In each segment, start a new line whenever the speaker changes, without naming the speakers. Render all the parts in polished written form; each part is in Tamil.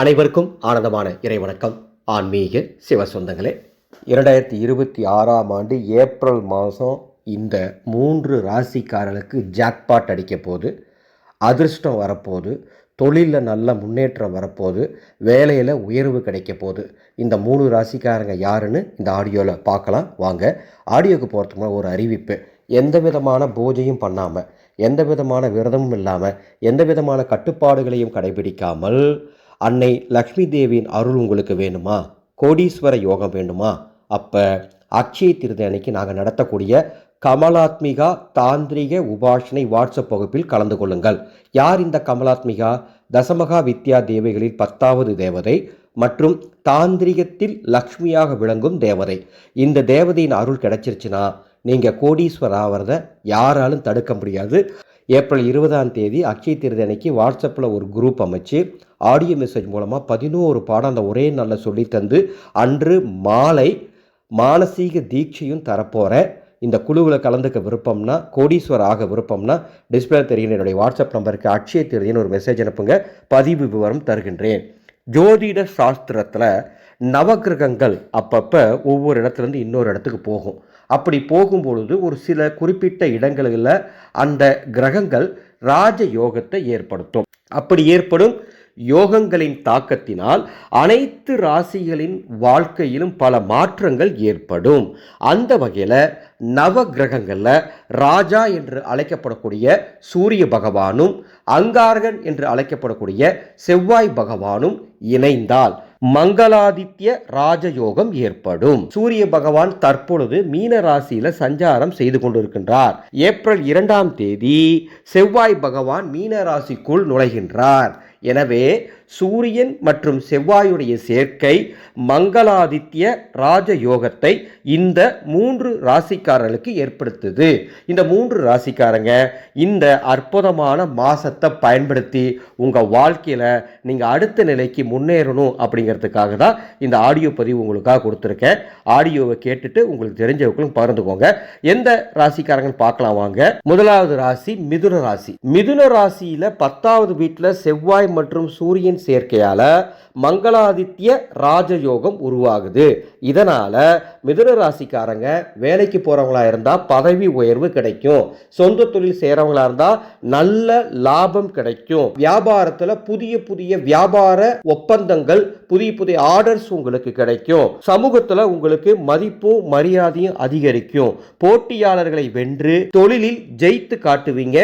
அனைவருக்கும் ஆனந்தமான இறைவணக்கம். ஆன்மீக சிவ சொந்தங்களே, 2026ஆம் ஆண்டு ஏப்ரல் மாதம் இந்த 3 ராசிக்காரர்களுக்கு ஜாக்பாட் அடிக்க போகுது. அதிர்ஷ்டம் வரப்போகுது, தொழிலில் நல்ல முன்னேற்றம் வரப்போகுது, வேலையில் உயர்வு கிடைக்க போகுது. இந்த 3 ராசிக்காரங்க யாருன்னு இந்த ஆடியோவில் பார்க்கலாம் வாங்க. ஆடியோவுக்கு போகிறதுக்கு ஒரு அறிவிப்பு. எந்த விதமான பூஜையும் பண்ணாமல், எந்த விதமான விரதமும் இல்லாமல், எந்த விதமான கட்டுப்பாடுகளையும் கடைபிடிக்காமல் அன்னை லக்ஷ்மி தேவியின் அருள் உங்களுக்கு வேணுமா, கோடீஸ்வர யோகம் வேணுமா, அப்போ அக்ஷய திருதி அன்னைக்கு நாங்கள் நடத்தக்கூடிய கமலாத்மிகா தாந்திரிக உபாசனை வாட்ஸ்அப் வகுப்பில் கலந்து கொள்ளுங்கள். யார் இந்த கமலாத்மிகா? தசமகா வித்யா தேவைகளில் 10வது தேவதை மற்றும் தாந்திரிகத்தில் லக்ஷ்மியாக விளங்கும் தேவதை. இந்த தேவதையின் அருள் கிடைச்சிருச்சுன்னா நீங்கள் கோடீஸ்வரர் ஆகிறத யாராலும் தடுக்க முடியாது. ஏப்ரல் 20ஆம் தேதி அக்ஷய திருதி அன்னைக்கு வாட்ஸ்அப்பில் ஒரு குரூப் அமைச்சு ஆடியோ மெசேஜ் மூலமாக 11 பாடம் அந்த ஒரே நாளில் சொல்லித்தந்து அன்று மாலை மானசீக தீட்சையும் தரப்போகிறேன். இந்த குழுவில் கலந்துக்க விருப்பம்னா, கோடீஸ்வரர் ஆக விருப்பம்னா டிஸ்பிளே தெரிகிற என்னுடைய வாட்ஸ்அப் நம்பருக்கு அக்ஷய திருதின்னு ஒரு மெசேஜ் அனுப்புங்க. பதிவு விவரம் தருகின்றேன். ஜோதிட சாஸ்திரத்தில் நவகிரகங்கள் அப்பப்போ ஒவ்வொரு இடத்துலேருந்து இன்னொரு இடத்துக்கு போகும். அப்படி போகும்பொழுது ஒரு சில குறிப்பிட்ட இடங்களில் அந்த கிரகங்கள் ராஜ யோகத்தை ஏற்படுத்தும். அப்படி ஏற்படும் யோகங்களின் தாக்கத்தினால் அனைத்து ராசிகளின் வாழ்க்கையிலும் பல மாற்றங்கள் ஏற்படும். அந்த வகையில் நவ கிரகங்களில் ராஜா என்று அழைக்கப்படக்கூடிய சூரிய பகவானும் அங்காரகன் என்று அழைக்கப்படக்கூடிய செவ்வாய் பகவானும் இணைந்தால் மங்களாதித்ய ராஜயோகம் ஏற்படும். சூரிய பகவான் தற்பொழுது மீன ராசியில சஞ்சாரம் செய்து கொண்டிருக்கின்றார். ஏப்ரல் 2ஆம் தேதி செவ்வாய் பகவான் மீன ராசிக்குள் நுழைகின்றார். எனவே சூரியன் மற்றும் செவ்வாயுடைய சேர்க்கை மங்களாதித்ய ராஜயோகத்தை இந்த 3 ராசிக்காரர்களுக்கு ஏற்படுத்துது. இந்த 3 ராசிக்காரங்க இந்த அற்புதமான மாசத்தை பயன்படுத்தி உங்க வாழ்க்கையில நீங்க அடுத்த நிலைக்கு முன்னேறணும் அப்படிங்கிறதுக்காக தான் இந்த ஆடியோ பதிவு உங்களுக்காக கொடுத்துருக்கேன். ஆடியோவை கேட்டுட்டு உங்களுக்கு தெரிஞ்சவங்களும் பகிர்ந்துக்கோங்க. எந்த ராசிக்காரங்கன்னு பார்க்கலாம் வாங்க. முதலாவது ராசி மிதுன ராசி. மிதுன ராசியில 10வது வீட்டில் செவ்வாய் மற்றும் சூரியன் சேர்க்கையால மங்களாதித்ய ராஜயோகம் உருவாகுது. இதனால மிதுன ராசிக்காரங்க வேலைக்கு போறவங்களா இருந்தா பதவி உயர்வு கிடைக்கும். சொந்த தொழில் செய்யறவங்களா இருந்தா நல்ல லாபம் கிடைக்கும். வியாபாரத்துல புதிய புதிய வியாபார ஒப்பந்தங்கள், புதிய புதிய ஆர்டர்ஸ் உங்களுக்கு கிடைக்கும். சமூகத்துல உங்களுக்கு மதிப்பும் மரியாதையும் அதிகரிக்கும். போட்டியாளர்களை வென்று தொழிலில் ஜெயித்து காட்டுவீங்க.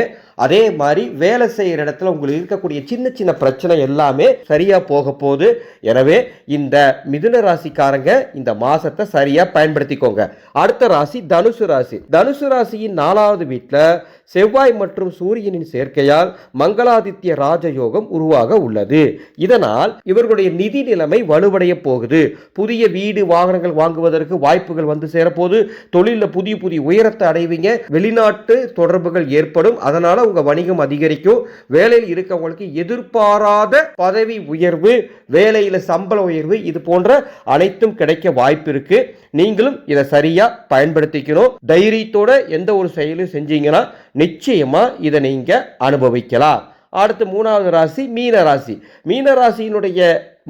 அதே மாதிரி வேலை செய்யற இடத்துல உங்களுக்கு இருக்கக்கூடிய சின்ன சின்ன பிரச்சனை எல்லாமே சரியா போக போகுது. எனவே இந்த மிதுன ராசிக்காரங்க இந்த மாசத்தை சரியா பயன்படுத்திக்கோங்க. அடுத்த ராசி தனுசு ராசி. தனுசு ராசியின் 4வது வீட்டில் செவ்வாய் மற்றும் சூரியனின் சேர்க்கையால் மங்களாதித்ய ராஜயோகம் உருவாக உள்ளது. இதனால் இவர்களுடைய நிதி நிலைமை வலுவடைய போகுது. புதிய வீடு வாகனங்கள் வாங்குவதற்கு வாய்ப்புகள் வந்து சேரப்போது. தொழிலில் புதிய புதிய உயரத்தை அடைவீங்க. வெளிநாட்டு தொடர்புகள் ஏற்படும். அதனால உங்க வணிகம் அதிகரிக்கும். வேலையில் இருக்கவங்களுக்கு எதிர்பாராத பதவி உயர்வு, வேலையில சம்பள உயர்வு, இது போன்ற அனைத்தும் கிடைக்க வாய்ப்பு இருக்கு. நீங்களும் இதை சரியா பயன்படுத்திக்கணும். தைரியத்தோட எந்த ஒரு செயலும் செஞ்சீங்கன்னா நிச்சயமா இதை நீங்க அனுபவிக்கலாம். அடுத்து 3வது ராசி மீன ராசி. மீன ராசியினுடைய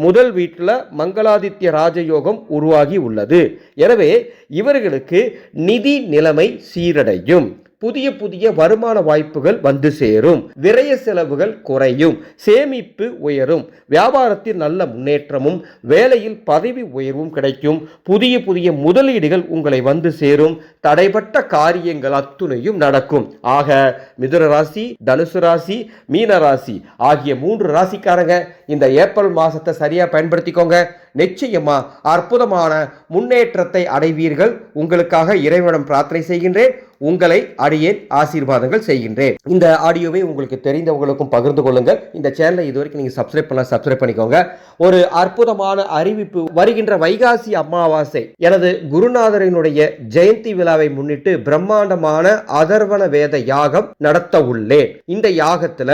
முதல் வீட்டில் மங்களாதித்ய ராஜயோகம் உருவாகி உள்ளது. எனவே இவர்களுக்கு நிதி நிலைமை சீரடையும். புதிய புதிய வருமான வாய்ப்புகள் வந்து சேரும். விரய செலவுகள் குறையும். சேமிப்பு உயரும். வியாபாரத்தில் நல்ல முன்னேற்றமும் வேலையில் பதவி உயர்வும் கிடைக்கும். புதிய புதிய முதலீடுகள் உங்களை வந்து சேரும். தடைப்பட்ட காரியங்கள் அத்துணையும் நடக்கும். ஆக மிதுன ராசி, தனுசு ராசி, மீன ராசி ஆகிய 3 ராசிக்காரங்க இந்த ஏப்ரல் மாசத்தை சரியா பயன்படுத்திக்கோங்க. நிச்சயமா அற்புதமான முன்னேற்றத்தை அடைவீர்கள். உங்களுக்காக இறைவனிடம் பிரார்த்தனை செய்கின்றேன். உங்களை அடியேன் ஆசீர்வாதங்கள் செய்கின்றேன். இந்த ஆடியோவை உங்களுக்கு தெரிந்தவங்களுக்கும் பகிர்ந்து கொள்ளுங்கள். இந்த சேனலை இதுவரைக்கும் நீங்க சப்ஸ்கிரைப் பண்ணிக்கோங்க. ஒரு அற்புதமான அறிவிப்பு. வருகின்ற வைகாசி அமாவாசை எனது குருநாதரினுடைய ஜெயந்தி விழாவை முன்னிட்டு பிரம்மாண்டமான அதர்வன வேத யாகம் நடத்த உள்ளேன். இந்த யாகத்துல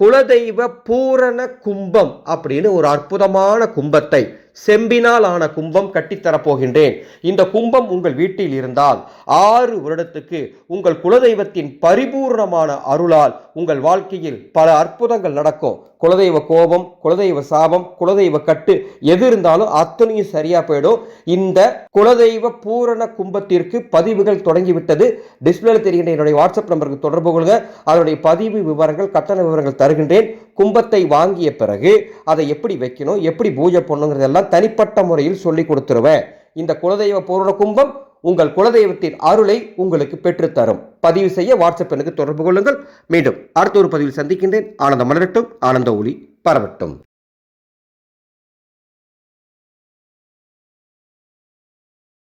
குலதெய்வ பூரண கும்பம் அப்படின்னு ஒரு அற்புதமான கும்பத்தை செம்பினால் ஆன கும்பம் கட்டித்தரப்போகின்றேன். இந்த கும்பம் உங்கள் வீட்டில் இருந்தால் 6 வருடத்துக்கு உங்கள் குலதெய்வத்தின் பரிபூர்ணமான அருளால் உங்கள் வாழ்க்கையில் பல அற்புதங்கள் நடக்கும். குலதெய்வ கோபம், குலதெய்வ சாபம், குலதெய்வ கட்டு எது இருந்தாலும் அத்தனையும் சரியா போயிடும். இந்த குலதெய்வ பூரண கும்பத்திற்கு பதிவுகள் தொடங்கிவிட்டது. டிஸ்பிளேல தெரிகின்ற என்னுடைய வாட்ஸ்அப் நம்பருக்கு தொடர்பு கொள்க. அதனுடைய பதிவு விவரங்கள், கட்டண விவரங்கள் தருகின்றேன். கும்பத்தை வாங்கிய பிறகு அதை எப்படி வைக்கணும், எப்படி பூஜை பண்ணணுங்கிறதெல்லாம் தனிப்பட்ட முறையில் சொல்லி கொடுத்துருவேன். இந்த குலதெய்வ பூரண கும்பம் உங்கள் குலதெய்வத்தின் அருளை உங்களுக்கு பெற்றுத்தரும். பதிவு செய்ய வாட்ஸ்அப் எனக்கு தொடர்பு கொள்ளுங்கள். மீண்டும் அடுத்த ஒரு பதிவில் சந்திக்கின்றேன். ஆனந்த மலரட்டும், ஆனந்த ஒளி பரவட்டும்.